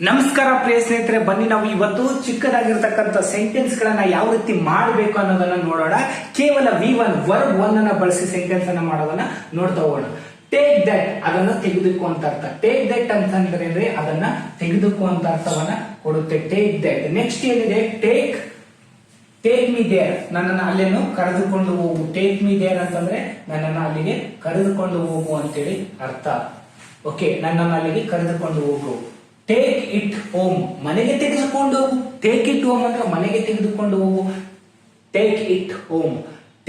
ನಮಸ್ಕಾರ ಪ್ರಿಯ ಸ್ನೇಹಿತರೆ, ಬನ್ನಿ ನಾವು ಇವತ್ತು ಚಿಕ್ಕದಾಗಿರ್ತಕ್ಕಂಥ ಸೆಂಟೆನ್ಸ್ ಗಳನ್ನ ಯಾವ ರೀತಿ ಮಾಡಬೇಕು ಅನ್ನೋದನ್ನ ನೋಡೋಣ. ಕೇವಲ V1 ವರ್ಬ್ 1 ಅನ್ನ ಬಳಸಿ ಸೆಂಟೆನ್ಸ್ ಅನ್ನ ಮಾಡೋದನ್ನ ನೋಡ್ತಾ ಹೋಗೋಣ. ಟೇಕ್ ದಟ್ ಅದನ್ನ ತೆಗೆದುಕೋ ಅಂತ ಅರ್ಥ. ಟೇಕ್ ದಟ್ ಅಂತಂದ್ರೆ ಅದನ್ನ ತೆಗೆದುಕೋ ಅಂತ ಅರ್ಥವನ್ನ ಕೊಡುತ್ತೆ. Take that. ನೆಕ್ಸ್ಟ್ ಏನಿದೆ? ಟೇಕ್ ಮಿ ದೇರ್, ನನ್ನನ್ನು ಅಲ್ಲೇನು ಕರೆದುಕೊಂಡು ಹೋಗು. ಟೇಕ್ ಮಿ ದೇರ್ ಅಂತಂದ್ರೆ ನನ್ನನ್ನು ಅಲ್ಲಿಗೆ ಕರೆದುಕೊಂಡು ಹೋಗು ಅಂತೇಳಿ ಅರ್ಥ. ಓಕೆ, ನನ್ನನ್ನು ಅಲ್ಲಿಗೆ ಕರೆದುಕೊಂಡು ಹೋಗು. ಟೇಕ್ ಇಟ್ ಹೋಮ್, ಮನೆಗೆ ತೆಗೆದುಕೊಂಡು ಹೋಗು. ಟೇಕ್ ಇಟ್ ಹೋಮ್ ಅಂದ್ರೆ ಮನೆಗೆ ತೆಗೆದುಕೊಂಡು ಹೋಗು. Take it home.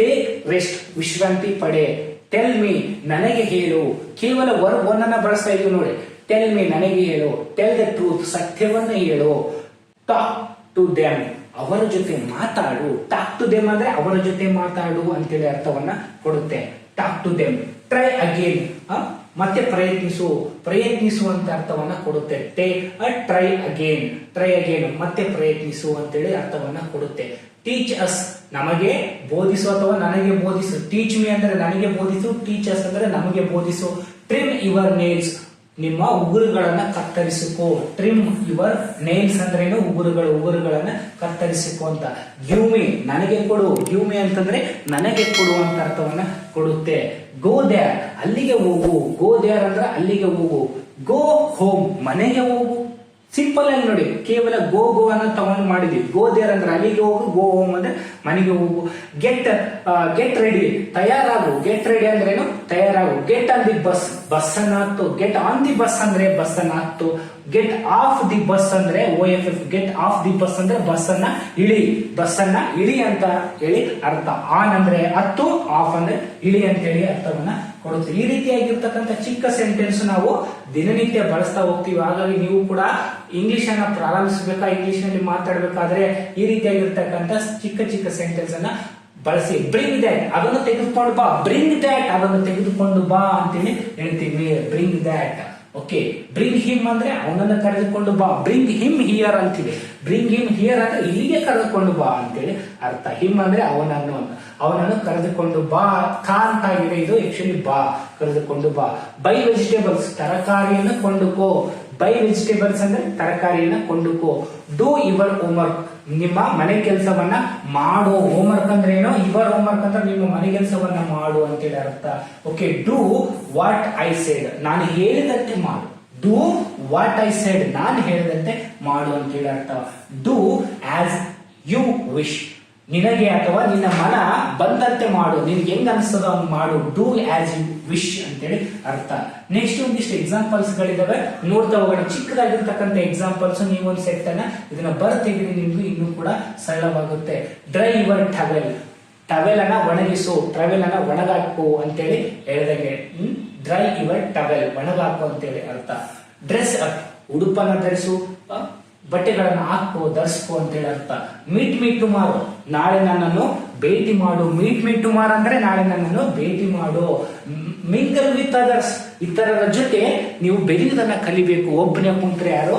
Take rest, ವಿಶ್ರಾಂತಿ ಪಡೆ. ಟೆಲ್ ಮಿ, ನನಗೆ ಹೇಳು. ಕೇವಲ ವರ್ಬ್ 1 ಅನ್ನ ಬಳಸ್ತಾ ಇದೀವಿ ನೋಡಿ. ಟೆಲ್ ಮಿ, ನನಗೆ ಹೇಳು. ಟೆಲ್ ದ ಟ್ರೂತ್, ಸತ್ಯವನ್ನು ಹೇಳು. ಟಾಕ್ ಟು ದೆಮ್, ಅವರ ಜೊತೆ ಮಾತಾಡು. ಟಾಕ್ ಟು ದೆಮ್ ಅಂದ್ರೆ ಅವರ ಜೊತೆ ಮಾತಾಡು ಅಂತೇಳಿ ಅರ್ಥವನ್ನ ಕೊಡುತ್ತೆ. Talk to them. Try again, ಮತ್ತೆ ಪ್ರಯತ್ನಿಸು ಅಂತ ಅರ್ಥವನ್ನ ಕೊಡುತ್ತೆ. ಟ್ರೈ ಅಗೇನ್ ಮತ್ತೆ ಪ್ರಯತ್ನಿಸು ಅಂತೇಳಿ ಅರ್ಥವನ್ನ ಕೊಡುತ್ತೆ. ಟೀಚ್ ಅಸ್, ನಮಗೆ ಬೋಧಿಸು ಅಥವಾ ನನಗೆ ಬೋಧಿಸು. ಟೀಚ್ ಮಿ ಅಂದ್ರೆ ನನಗೆ ಬೋಧಿಸು. ಟೀಚ್ ಅಸ್ ಅಂದ್ರೆ ನಮಗೆ ಬೋಧಿಸು. ಟ್ರಿಮ್ ಯುವರ್ ನೇಲ್ಸ್, ನಿಮ್ಮ ಉಗುರುಗಳನ್ನ ಕತ್ತರಿಸಿಕೋ. ಟ್ರಿಮ್ ಯುವರ್ ನೇಲ್ಸ್ ಅಂದ್ರೇನು? ಉಗುರುಗಳನ್ನ ಕತ್ತರಿಸಿಕೋ ಅಂತ. ಗಿವ್ ಮಿ, ನನಗೆ ಕೊಡು. ಗಿವ್ ಮಿ ಅಂತಂದ್ರೆ ನನಗೆ ಕೊಡು ಅಂತ ಅರ್ಥವನ್ನ ಕೊಡುತ್ತೆ. ಗೋ ದೇರ್, ಅಲ್ಲಿಗೆ ಹೋಗು. ಗೋ ದೇರ್ ಅಂದ್ರೆ ಅಲ್ಲಿಗೆ ಹೋಗು. ಗೋ ಹೋಮ್, ಮನೆಗೆ ಹೋಗು. ಸಿಂಪಲ್ ಆಗಿ ನೋಡಿ, ಕೇವಲ ಗೋ ಅನ್ನ ತಗೊಂಡು ಮಾಡಿದ್ವಿ. ಗೋ ದೇರ್ ಅಂದ್ರೆ ಅಲ್ಲಿಗೆ ಹೋಗು. ಗೋ ಹೋಮ್ ಅಂದ್ರೆ ಮನೆಗೆ ಹೋಗು. ಗೆಟ್ ರೆಡಿ, ತಯಾರಾಗು. ಗೆಟ್ ರೆಡಿ ಅಂದ್ರೇನು? ತಯಾರಾಗು. Get on the bus, bus ಅನ್ನ ಹತ್ತು. ಗೆಟ್ ಆನ್ ದಿ ಬಸ್ ಅಂದ್ರೆ ಬಸ್ ಅನ್ನ ಹತ್ತು. ಗೆಟ್ ಆಫ್ ದಿ ಬಸ್ ಅಂದ್ರೆ OFF. Get off the bus ಅಂದ್ರೆ ಬಸ್ ಅನ್ನ ಇಳಿ. ಬಸ್ ಅನ್ನ ಇಳಿ ಅಂತ ಹೇಳಿ ಅರ್ಥ. ಆನ್ ಅಂದ್ರೆ ಹತ್ತು, ಆಫ್ ಅಂದ್ರೆ ಇಳಿ ಅಂತ ಹೇಳಿ ಅರ್ಥವನ್ನ ಕೊಡುತ್ತೆ. ಈ ರೀತಿಯಾಗಿರ್ತಕ್ಕಂಥ ಚಿಕ್ಕ ಸೆಂಟೆನ್ಸ್ ನಾವು ದಿನನಿತ್ಯ ಬಳಸ್ತಾ ಹೋಗ್ತೀವಿ. ಹಾಗಾಗಿ ನೀವು ಕೂಡ ಇಂಗ್ಲಿಷ್ ಅನ್ನ ಪ್ರಾರಂಭಿಸಬೇಕಾ, ಇಂಗ್ಲಿಷ್ ನಲ್ಲಿ ಮಾತಾಡಬೇಕಾದ್ರೆ ಈ ರೀತಿಯಾಗಿರ್ತಕ್ಕಂಥ ಚಿಕ್ಕ ಸೆಂಟೆನ್ಸ್ ಅನ್ನ ಬಳಸಿ. ಬ್ರಿಂಗ್ ದ್ಯಾಟ್, ಅದನ್ನು ತೆಗೆದುಕೊಂಡು ಬಾ. ಬ್ರಿಂಗ್ ದ್ಯಾಟ್, ಅದನ್ನು ತೆಗೆದುಕೊಂಡು ಬಾ ಅಂತೇಳಿ ಹೇಳ್ತೀವಿ. Bring that. Okay, bring him ಅಂದ್ರೆ ಅವನನ್ನು ಕರೆದುಕೊಂಡು ಬಾ. ಬ್ರಿಂಗ್ ಹಿಮ್ ಹಿಯರ್ ಅಂತೀವಿ. ಬ್ರಿಂಗ್ ಹಿಮ್ ಹಿಯರ್ ಅಂದ್ರೆ ಇಲ್ಲಿಗೆ ಕರೆದುಕೊಂಡು ಬಾ ಅಂತೇಳಿ ಅರ್ಥ. ಹಿಮ್ ಅಂದ್ರೆ ಅವನನ್ನು ಕರೆದುಕೊಂಡು ಬಾ. ಕಾಂತ ಆಗಿದೆ ಇದು, ಆಕ್ಚುಲಿ ಬಾ, ಕರೆದುಕೊಂಡು ಬಾ. ಬೈ ವೆಜಿಟೇಬಲ್ಸ್, ತರಕಾರಿಯನ್ನು ಕೊಂಡುಕೋ. ಬೈ ವೆಜಿಟೇಬಲ್ಸ್ ಅಂದ್ರೆ ತರಕಾರಿಯನ್ನ ಕೊಂಡುಕೋ. ಡೂ ಯುವರ್ ಹೋಮ್ವರ್ಕ್, ನಿಮ್ಮ ಮನೆ ಕೆಲಸವನ್ನ ಮಾಡು. ಹೋಮ್ವರ್ಕ್ ಅಂದ್ರೆ ಏನೋ, ಯುವರ್ ಹೋಮ್ವರ್ಕ್ ಅಂದ್ರೆ ನಿಮ್ಮ ಮನೆ ಕೆಲಸವನ್ನ ಮಾಡು ಅಂತೇಳಿ ಅರ್ಥ. Okay, do what I said, ನಾನು ಹೇಳಿದಂತೆ ಮಾಡು. ಡೂ ವಾಟ್ ಐ ಸೆಡ್, ನಾನು ಹೇಳಿದಂತೆ ಮಾಡು ಅಂತೇಳಿ ಅರ್ಥ. ಡೂ ಆಸ್ ಯು ವಿಶ್, ನಿನಗೆ ಅಥವಾ ನಿನ್ನ ಮನ ಬಂದಂತೆ ಮಾಡು. ನಿನ್ಗೆ ಹೆಂಗ್ ಅನ್ಸ್ತದ ಅವ್ನು ಮಾಡು. ಡೂ ಆಸ್ ಯು ವಿಶ್ ಅಂತೇಳಿ ಅರ್ಥ. ನೆಕ್ಸ್ಟ್ ಒಂದಿಷ್ಟು ಎಕ್ಸಾಂಪಲ್ಸ್ ಗಳಿದಾವೆ, ನೋಡ್ತಾ ಹೋಗೋಣ. ಚಿಕ್ಕದಾಗಿರ್ತಕ್ಕಂಥ ಎಕ್ಸಾಂಪಲ್ಸ್, ನೀವೊಂದು ಸೆಟ್ ಅನ್ನ ಇದನ್ನ ಬರ್ತೆಗಿರಿ, ನಿಮ್ಗೆ ಇನ್ನೂ ಕೂಡ ಸರಳವಾಗುತ್ತೆ. ಡ್ರೈ ಯುವರ್ ಟವೆಲ್, ಟವೆಲ್ ಅನ್ನ ಒಣಗಿಸು. ಟ್ರಾವೆಲ್ ಅನ್ನ ಒಣಗಾಕು ಅಂತೇಳಿ ಹೇಳಿದಂಗೆ. ಡ್ರೈ ಯುವರ್ ಟವೆಲ್, ಒಣಗಾಕು ಅಂತೇಳಿ ಅರ್ಥ. ಡ್ರೆಸ್ ಅಪ್, ಉಡುಪನ್ನ ಧರಿಸು. ಬಟ್ಟೆಗಳನ್ನು ಹಾಕೋ, ಧರಿಸ್ಕೋ ಅಂತೇಳಿ ಅರ್ಥ. ಮೀಟ್ ಮೀ ಟುಮಾರೋ, ನಾಳೆ ನನ್ನನ್ನು ಭೇಟಿ ಮಾಡು. ಮೀಟ್ ಮೀ ಟುಮಾರೋ ಅಂದ್ರೆ ನಾಳೆ ನನ್ನನ್ನು ಭೇಟಿ ಮಾಡು. ಮಿಂಗಲ್ ವಿತ್ ಅದರ್ಸ್, ಇತರರ ಜೊತೆ ನೀವು ಬೆರೆಯುವುದನ್ನ ಕಲಿಬೇಕು. ಒಬ್ಬನೇ ಕುಂತ್ರೆ ಯಾರೋ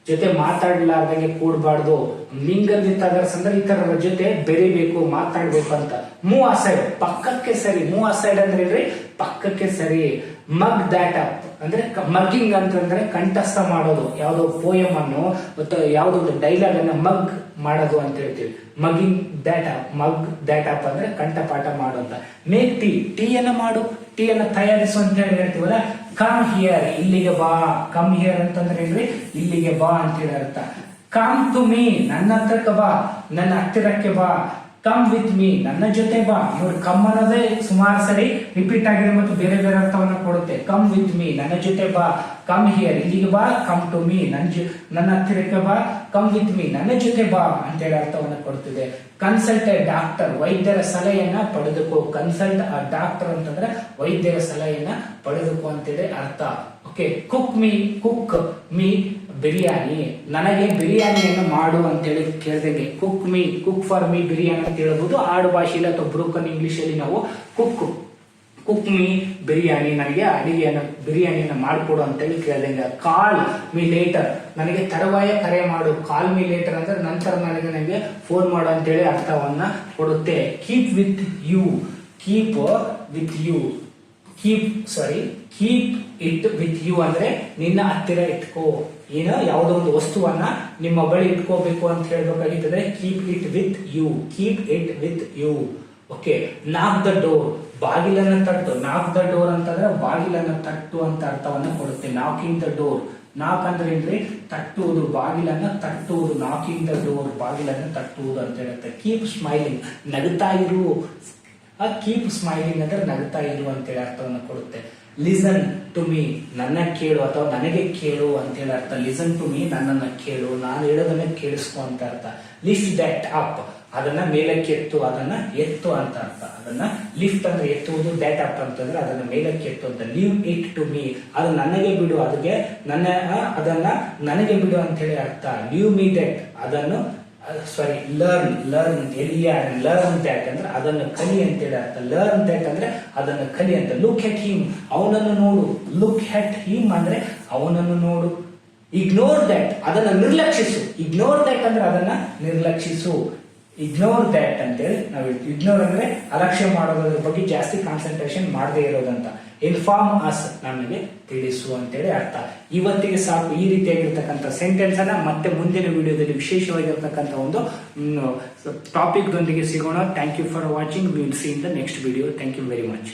ಜೊತೆ ಮಾತಾಡಲಾರ್ದಂಗೆ ಕೂಡಬಾರ್ದು. ಮಿಂಗಲ್ ವಿತ್ ಅದರ್ಸ್ ಅಂದ್ರೆ ಇತರರ ಜೊತೆ ಬೆರಿಬೇಕು, ಮಾತಾಡ್ಬೇಕು ಅಂತ. ಮೂವ್ ಅಸೈಡ್, ಪಕ್ಕಕ್ಕೆ ಸರಿ. ಮೂವ್ ಅಸೈಡ್ ಅಂದ್ರೆ ಪಕ್ಕಕ್ಕೆ ಸರಿ. ಮಗ್ ದ್ಯಾಟ್ ಅಪ್ ಅಂದ್ರೆ ಮಗ್ಗಿಂಗ್ ಅಂತಂದ್ರೆ ಕಂಠಸ್ಥ ಮಾಡೋದು. ಯಾವುದೋ ಪೋಯಮ್ ಅನ್ನು ಅಥವಾ ಯಾವುದೋ ಡೈಲಾಗ್ ಅನ್ನ ಮಗ್ ಮಾಡೋದು ಅಂತ ಹೇಳ್ತೀವಿ. Mugging that up, mug that up ಅಂದ್ರೆ ಕಂಠಪಾಠ ಮಾಡು ಅಂತ. ಮೇಕ್ ಟೀ, ಟೀಯನ್ನ ಮಾಡು. ಟೀಯನ್ನ ತಯಾರಿಸು ಅಂತ ಹೇಳಿ ಹೇಳ್ತೀವಲ್ಲ. ಕಮ್ ಹಿಯರ್, ಇಲ್ಲಿಗೆ ಬಾ. ಕಮ್ ಹಿಯರ್ ಅಂತಂದ್ರೆ ಏನ್ರಿ? ಇಲ್ಲಿಗೆ ಬಾ ಅಂತೇಳಿ ಅರ್ಥ. ಕಮ್ ಟು ಮೀ, ನನ್ನ ಹತ್ರಕ್ಕೆ ಬಾ, ನನ್ನ ಹತ್ತಿರಕ್ಕೆ ಬಾ. ಕಮ್ ವಿತ್ ಮೀ, ನನ್ನ ಜೊತೆ ಬಾ. ನೋಡಿ, ಕಮ್ ಅನ್ನೋದೇ ಸುಮಾರು ಸರಿ ರಿಪೀಟ್ ಆಗಿದೆ ಮತ್ತು ಬೇರೆ ಬೇರೆ ಅರ್ಥವನ್ನ ಕೊಡುತ್ತೆ. ಕಮ್ ವಿತ್ ಮೀ, ನನ್ನ ಜೊತೆ ಬಾ. ಕಮ್ ಹಿಯರ್, ಇಲ್ಲಿಗೆ ಬಾ. ಕಮ್ ಟು ಮೀ, ನನ್ನ ಹತ್ತಿರಕ್ಕೆ ಬಾ. ಕಮ್ ವಿತ್ ಮೀ, ನನ್ನ ಜೊತೆ ಬಾ ಅಂತೇಳಿ ಅರ್ಥವನ್ನ ಕೊಡ್ತಿದೆ. ಕನ್ಸಲ್ಟ್ ಎ ಡಾಕ್ಟರ್, ವೈದ್ಯರ ಸಲಹೆಯನ್ನ ಪಡೆದುಕೋ. ಕನ್ಸಲ್ಟ್ ಅ ಡಾಕ್ಟರ್ ಅಂತಂದ್ರೆ ವೈದ್ಯರ ಸಲಹೆಯನ್ನ ಪಡೆದುಕೋ ಅಂತೇಳಿ ಅರ್ಥ. ಓಕೆ, ಕುಕ್ ಮೀ ಬಿರಿಯಾನಿ, ನನಗೆ ಬಿರಿಯಾನಿಯನ್ನು ಮಾಡು ಅಂತೇಳಿ ಕೇಳಿದಂಗೆ. ಕುಕ್ ಫಾರ್ ಮೀ ಬಿರಿಯಾನಿ ಅಂತ ಹೇಳ್ಬೋದು. ಆಡು ಭಾಷೆಯಲ್ಲಿ ಅಥವಾ ಬ್ರೋಕನ್ ಇಂಗ್ಲಿಷ್ ಅಲ್ಲಿ ನಾವು ಕುಕ್ ಮೀ ಬಿರಿಯಾನಿ, ನನಗೆ ಅಡಿಗೆಯನ್ನು ಬಿರಿಯಾನಿಯನ್ನು ಮಾಡಿಕೊಡು ಅಂತೇಳಿ ಕೇಳಿದಂಗೆ. ಕಾಲ್ ಮೀ ಲೇಟರ್, ನನಗೆ ತರುವಾಯ ಕರೆ ಮಾಡು. ಕಾಲ್ ಮೀ ಲೇಟರ್ ಅಂದ್ರೆ ನಂತರ ನನಗೆ ಫೋನ್ ಮಾಡು ಅಂತೇಳಿ ಅರ್ಥವನ್ನ ಕೊಡುತ್ತೆ. Keep with you it with you ಅಂದ್ರೆ ನಿನ್ನ ಹತ್ತಿರ ಇಟ್ಕೋ. ಏನೋ ಯಾವುದೋ ಒಂದು ವಸ್ತುವನ್ನ ನಿಮ್ಮ ಬಳಿ ಇಟ್ಕೋಬೇಕು ಅಂತ ಹೇಳ್ಬೇಕಾಗಿತ್ತಂದ್ರೆ keep it with you, keep it with you. Okay, knock the door, ಬಾಗಿಲನ್ನ ತಟ್ಟು. ನಾಕ್ ದ ಡೋರ್ ಅಂತಂದ್ರೆ ಬಾಗಿಲನ್ನ ತಟ್ಟು ಅಂತ ಅರ್ಥವನ್ನ ಕೊಡುತ್ತೆ. ನಾಕಿಂಗ್ ದ ಡೋರ್, ನಾಕ್ ಅಂದ್ರೆ ಏನ್ರಿ ತಟ್ಟುವುದು, ಬಾಗಿಲನ್ನ ತಟ್ಟುವುದು. ನಾಕಿಂಗ್ ದ ಡೋರ್, ಬಾಗಿಲನ್ನ ತಟ್ಟುವುದು ಅಂತ ಹೇಳುತ್ತೆ. ಕೀಪ್ ಸ್ಮೈಲಿಂಗ್, ನಗುತ್ತಾ ಇರು. ಕೀಪ್ ಸ್ಮೈಲಿಂಗ್ ಅಂದ್ರೆ ನಗುತ್ತಾ ಇರು ಅಂತೇಳಿ ಅರ್ಥವನ್ನು ಕೊಡುತ್ತೆ. ಲಿಸನ್ ಟು ಮೀ, ನನ್ನ ಕೇಳು ಅಥವಾ ನನಗೆ ಕೇಳು ಅಂತೇಳಿ ಅರ್ಥ. ಲಿಸನ್ ಟು ಮೀ, ನನ್ನನ್ನ ಕೇಳು, ನಾನು ಹೇಳೋದನ್ನ ಕೇಳಿಸ್ಕೊ ಅಂತ ಅರ್ಥ. ಲಿಫ್ಟ್ ದಟ್ ಅಪ್, ಅದನ್ನ ಮೇಲಕ್ಕೆ ಎತ್ತು, ಅದನ್ನ ಎತ್ತು ಅಂತ ಅರ್ಥ. ಅದನ್ನ ಲಿಫ್ಟ್ ಅಂದ್ರೆ ಎತ್ತುವುದು, ದಟ್ ಅಪ್ ಅಂತಂದ್ರೆ ಅದನ್ನ ಮೇಲಕ್ಕೆ ಎತ್ತು ಅಂತ. ಲೀವ್ ಇಟ್ ಟು ಮೀ, ಅದು ನನಗೆ ಬಿಡು, ಅದಕ್ಕೆ ಅದನ್ನ ನನಗೆ ಬಿಡು ಅಂತ ಹೇಳಿ ಅರ್ಥ. ಲೀವ್ ಮೀ ದಟ್, ಅದನ್ನು ಸಾರಿ ಲರ್ನ್ ಲರ್ನ್ ದ್ಯಾಟ್ ಅಂದ್ರೆ ಅದನ್ನು ಕಲಿ ಅಂತೇಳಿ ಅರ್ಥ. ಲರ್ನ್ ದ್ಯಾಟ್ ಅಂದ್ರೆ ಅದನ್ನು ಕಲಿ ಅಂತ. ಲುಕ್ ಎಟ್ ಹಿಮ್, ಅವನನ್ನು ನೋಡು. ಲುಕ್ ಎಟ್ ಹಿಮ್ ಅಂದ್ರೆ ಅವನನ್ನು ನೋಡು. ಇಗ್ನೋರ್ ದ್ಯಾಟ್, ಅದನ್ನ ನಿರ್ಲಕ್ಷಿಸು. ಇಗ್ನೋರ್ ದ್ಯಾಟ್ ಅಂದ್ರೆ ಅದನ್ನ ನಿರ್ಲಕ್ಷಿಸು. ಇಗ್ನೋರ್ ದ್ಯಾಟ್ ಅಂತೇಳಿ ನಾವು ಇಗ್ನೋರ್ ಅಂದ್ರೆ ಅಲಕ್ಷ್ಯ ಮಾಡೋದ್ರ ಬಗ್ಗೆ ಜಾಸ್ತಿ ಕಾನ್ಸಂಟ್ರೇಷನ್ ಮಾಡದೇ ಇರೋದಂತ. ಇನ್ಫಾರ್ಮ್ ಅಸ್, ನಮಗೆ ತಿಳಿಸು ಅಂತೇಳಿ ಅರ್ಥ. ಇವತ್ತಿಗೆ ಸಾಕು ಈ ರೀತಿಯಾಗಿರ್ತಕ್ಕಂಥ ಸೆಂಟೆನ್ಸ್ ಅನ್ನ ಮತ್ತೆ ಮುಂದಿನ ವಿಡಿಯೋದಲ್ಲಿ ವಿಶೇಷವಾಗಿರ್ತಕ್ಕಂಥ ಒಂದು ಟಾಪಿಕ್ ದೊಂದಿಗೆ ಸಿಗೋಣ. Thank you for watching. Will see in the next video. Thank you very much.